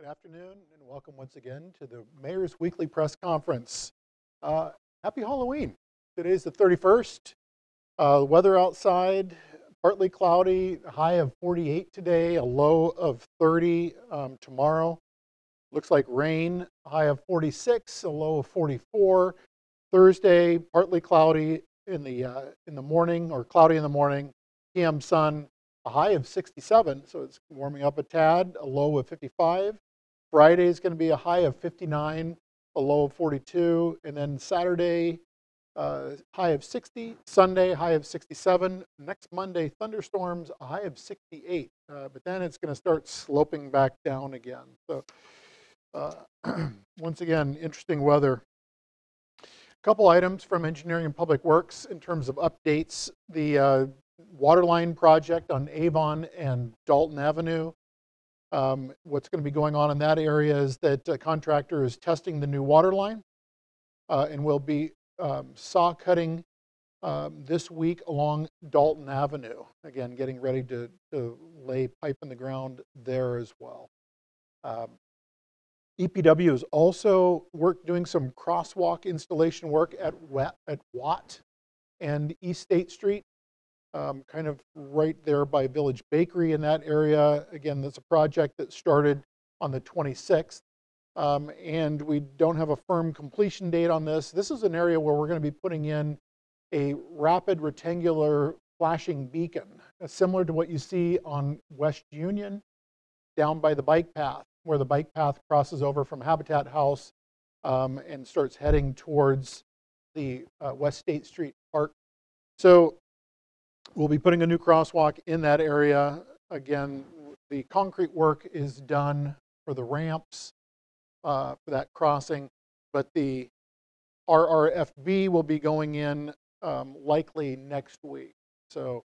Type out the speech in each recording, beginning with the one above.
afternoon, and welcome once again to the Mayor's Weekly Press Conference. Happy Halloween. Today's the 31st. Weather outside, partly cloudy, a high of 48 today, a low of 30 tomorrow. Looks like rain, a high of 46, a low of 44. Thursday, partly cloudy in the morning, or cloudy in the morning, PM sun, a high of 67, so it's warming up a tad, a low of 55. Friday is going to be a high of 59, a low of 42, and then Saturday, high of 60, Sunday, high of 67. Next Monday, thunderstorms, a high of 68, but then it's going to start sloping back down again. So once again, interesting weather. A couple items from Engineering and Public Works in terms of updates. The waterline project on Avon and Dalton Avenue. What's going to be going on in that area is that a contractor is testing the new water line and will be saw cutting this week along Dalton Avenue. Again, getting ready to lay pipe in the ground there as well. EPW is also doing some crosswalk installation work at Watt and East State Street. Kind of right there by Village Bakery in that area. Again, that's a project that started on the 26th, and we don't have a firm completion date on this. This is an area where we're going to be putting in a rapid rectangular flashing beacon, similar to what you see on West Union down by the bike path, where the bike path crosses over from Habitat House and starts heading towards the West State Street Park. So we'll be putting a new crosswalk in that area. Again, the concrete work is done for the ramps for that crossing, but the RRFB will be going in likely next week. So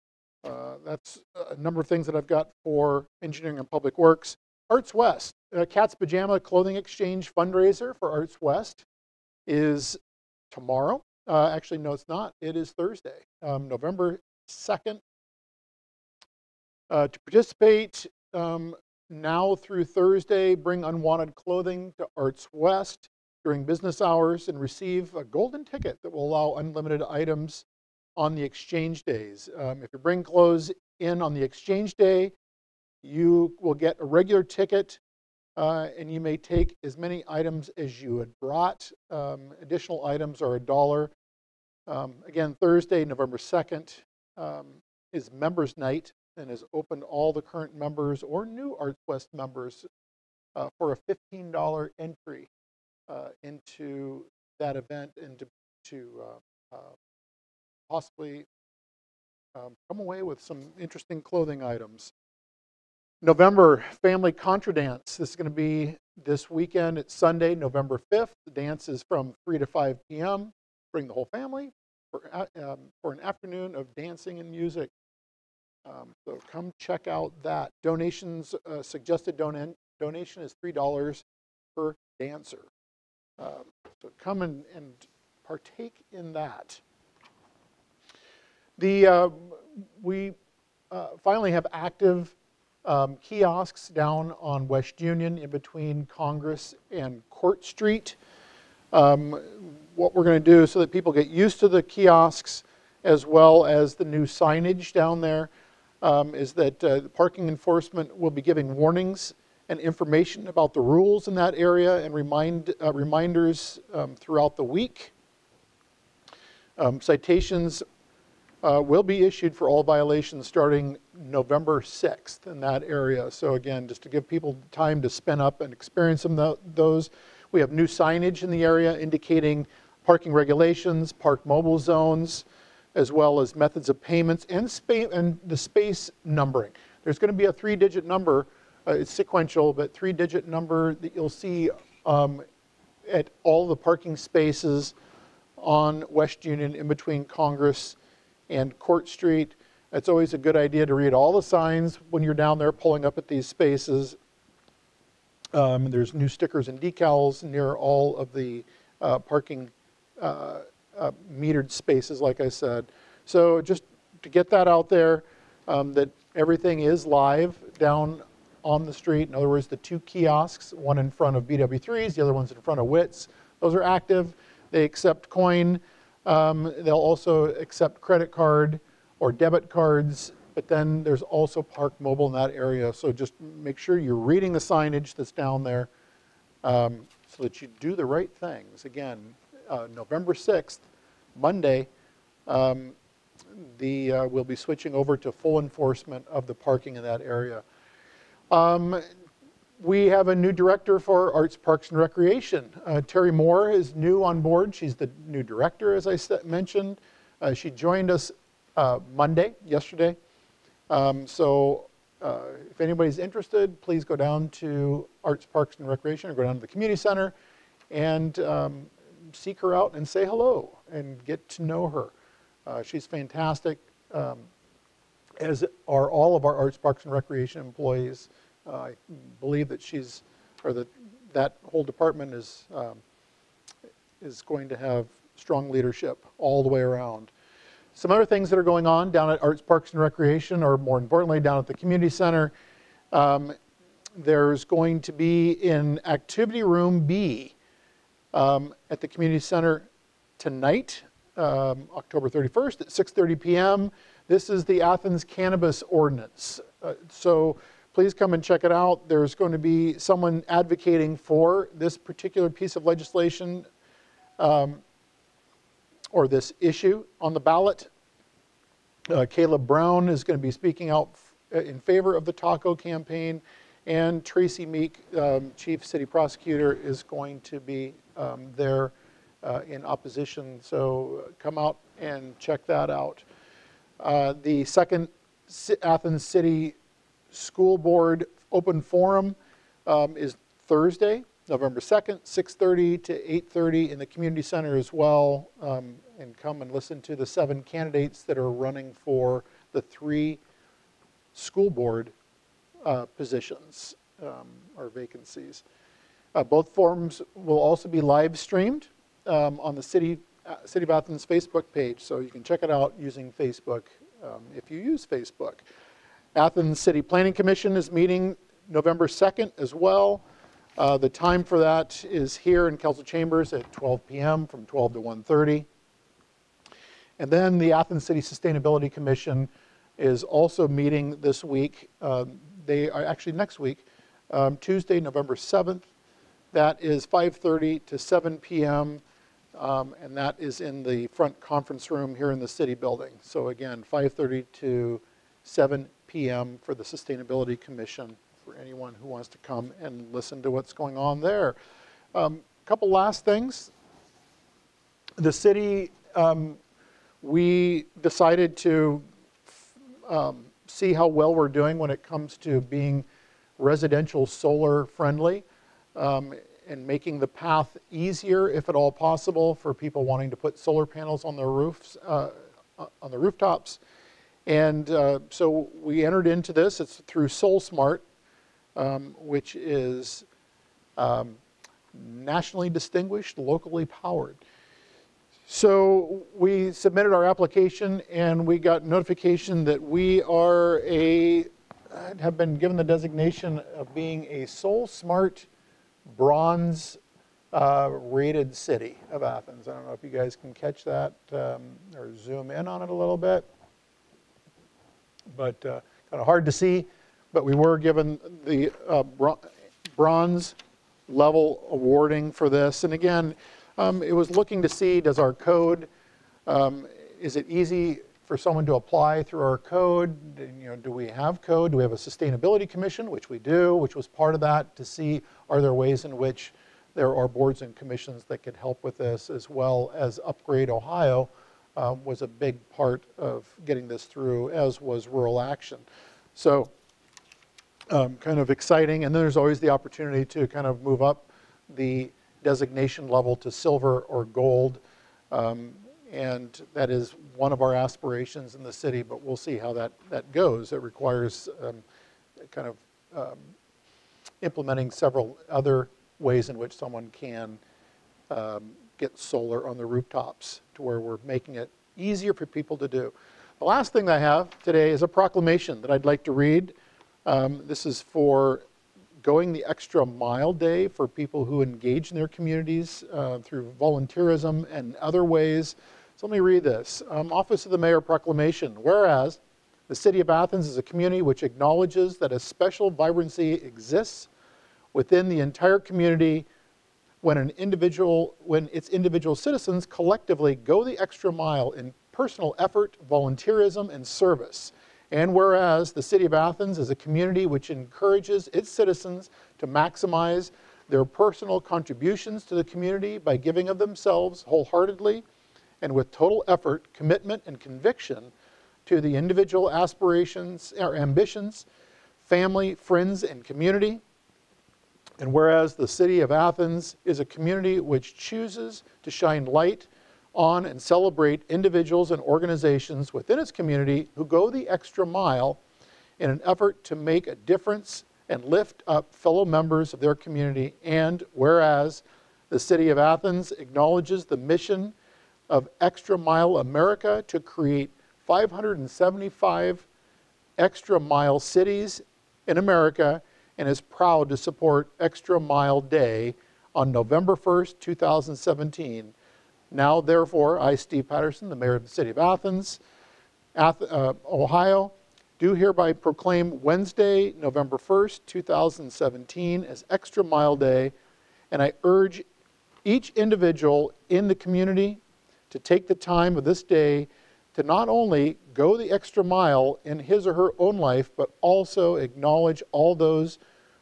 that's a number of things that I've got for Engineering and Public Works. Arts West, Cat's Pajama Clothing Exchange fundraiser for Arts West is tomorrow. Actually, no, it's not. It is Thursday, November 2nd. To participate now through Thursday, bring unwanted clothing to Arts West during business hours and receive a golden ticket that will allow unlimited items on the exchange days. If you bring clothes in on the exchange day, you will get a regular ticket and you may take as many items as you had brought. Additional items are $1. Again, Thursday, November 2nd. Is Members Night and is open to all the current members or new Arts West members for a $15 entry into that event and to possibly come away with some interesting clothing items. November Family Contra Dance. This is going to be this weekend. It's Sunday, November 5th. The dance is from 3 to 5 p.m. Bring the whole family for an afternoon of dancing and music. So come check out that. Donations, suggested donation is $3 per dancer. So come and partake in that. We finally have active kiosks down on West Union in between Congress and Court Street. What we're going to do so that people get used to the kiosks as well as the new signage down there is that the parking enforcement will be giving warnings and information about the rules in that area and reminders throughout the week. Citations will be issued for all violations starting November 6th in that area. So again, just to give people time to spin up and experience those. We have new signage in the area indicating parking regulations, park mobile zones, as well as methods of payments and the space numbering. There's going to be a 3-digit number, it's sequential, but 3-digit number that you'll see at all the parking spaces on West Union in between Congress and Court Street. It's always a good idea to read all the signs when you're down there pulling up at these spaces. There's new stickers and decals near all of the parking metered spaces, like I said. So just to get that out there, that everything is live down on the street. In other words, the 2 kiosks, one in front of BW3's, the other one's in front of Witt's. Those are active. They accept coin. They'll also accept credit card or debit cards, but then there's also Park Mobile in that area. So just make sure you're reading the signage that's down there so that you do the right things. Again, November 6th, Monday, we'll be switching over to full enforcement of the parking in that area. We have a new director for Arts, Parks, and Recreation. Terry Moore is new on board. She's the new director, as I mentioned. She joined us yesterday. If anybody's interested, please go down to Arts, Parks, and Recreation or go down to the community center and seek her out and say hello and get to know her. She's fantastic, as are all of our Arts, Parks, and Recreation employees. I believe that that whole department is going to have strong leadership all the way around. Some other things that are going on down at Arts, Parks, and Recreation, or more importantly, down at the community center, there's going to be in Activity Room B at the community center tonight, October 31st at 6:30 p.m. This is the Athens Cannabis Ordinance. So please come and check it out. There's going to be someone advocating for this particular piece of legislation or this issue on the ballot. Caleb Brown is going to be speaking out in favor of the Taco campaign, and Tracy Meek, Chief City Prosecutor, is going to be there in opposition. So come out and check that out. The second Athens City School Board Open Forum is Thursday, November 2nd, 6:30 to 8:30 in the community center as well. And come and listen to the 7 candidates that are running for the 3 school board positions or vacancies. Both forums will also be live streamed on the City of Athens Facebook page, so you can check it out using Facebook if you use Facebook. Athens City Planning Commission is meeting November 2nd as well. The time for that is here in council chambers at 12 p.m. from 12 to 1:30. And then the Athens City Sustainability Commission is also meeting this week. They are actually next week, Tuesday, November 7th. That is 5:30 to 7 p.m. And that is in the front conference room here in the city building. So again, 5:30 to 7 p.m. for the Sustainability Commission, for anyone who wants to come and listen to what's going on there. Couple last things. The city, we decided to see how well we're doing when it comes to being residential solar friendly and making the path easier, if at all possible, for people wanting to put solar panels on their roofs, on the rooftops. And so we entered into this. It's through SolSmart, which is nationally distinguished, locally powered. So we submitted our application and we got notification that we are have been given the designation of being a SolSmart Bronze rated city of Athens. I don't know if you guys can catch that or zoom in on it a little bit, but kind of hard to see. But we were given the bronze level awarding for this. And again, it was looking to see, does our code, is it easy for someone to apply through our code? You know, do we have code? Do we have a sustainability commission, which we do, which was part of that, to see are there ways in which there are boards and commissions that could help with this, as well as Upgrade Ohio was a big part of getting this through, as was Rural Action. So kind of exciting. And then there's always the opportunity to kind of move up the designation level to silver or gold. And that is one of our aspirations in the city, but we'll see how that goes. It requires kind of implementing several other ways in which someone can get solar on the rooftops, to where we're making it easier for people to do. The last thing I have today is a proclamation that I'd like to read This is for Going the Extra Mile Day for people who engage in their communities through volunteerism and other ways. So let me read this. Office of the Mayor Proclamation. Whereas the City of Athens is a community which acknowledges that a special vibrancy exists within the entire community when its individual citizens collectively go the extra mile in personal effort, volunteerism, and service. And whereas the City of Athens is a community which encourages its citizens to maximize their personal contributions to the community by giving of themselves wholeheartedly and with total effort, commitment, and conviction to the individual aspirations or ambitions, family, friends, and community. And whereas the City of Athens is a community which chooses to shine light on and celebrate individuals and organizations within its community who go the extra mile in an effort to make a difference and lift up fellow members of their community. And whereas the City of Athens acknowledges the mission of Extra Mile America to create 575 extra mile cities in America, and is proud to support Extra Mile Day on November 1st, 2017. Now, therefore, I, Steve Patterson, the Mayor of the City of Athens, Ohio, do hereby proclaim Wednesday, November 1st, 2017 as Extra Mile Day, and I urge each individual in the community to take the time of this day to not only go the extra mile in his or her own life, but also acknowledge all those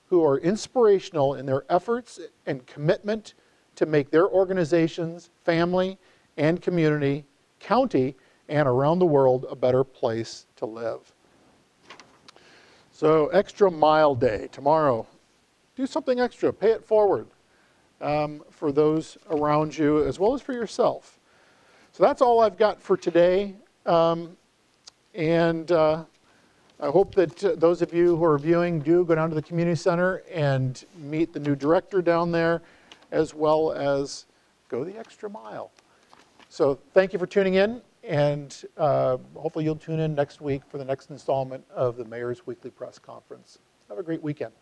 who are inspirational in their efforts and commitment to make their organizations, family, and community, county, and around the world a better place to live. So, Extra Mile Day, tomorrow. Do something extra, pay it forward for those around you as well as for yourself. So that's all I've got for today. I hope that those of you who are viewing do go down to the community center and meet the new director down there, as well as go the extra mile. So thank you for tuning in, and hopefully you'll tune in next week for the next installment of the Mayor's Weekly Press Conference. Have a great weekend.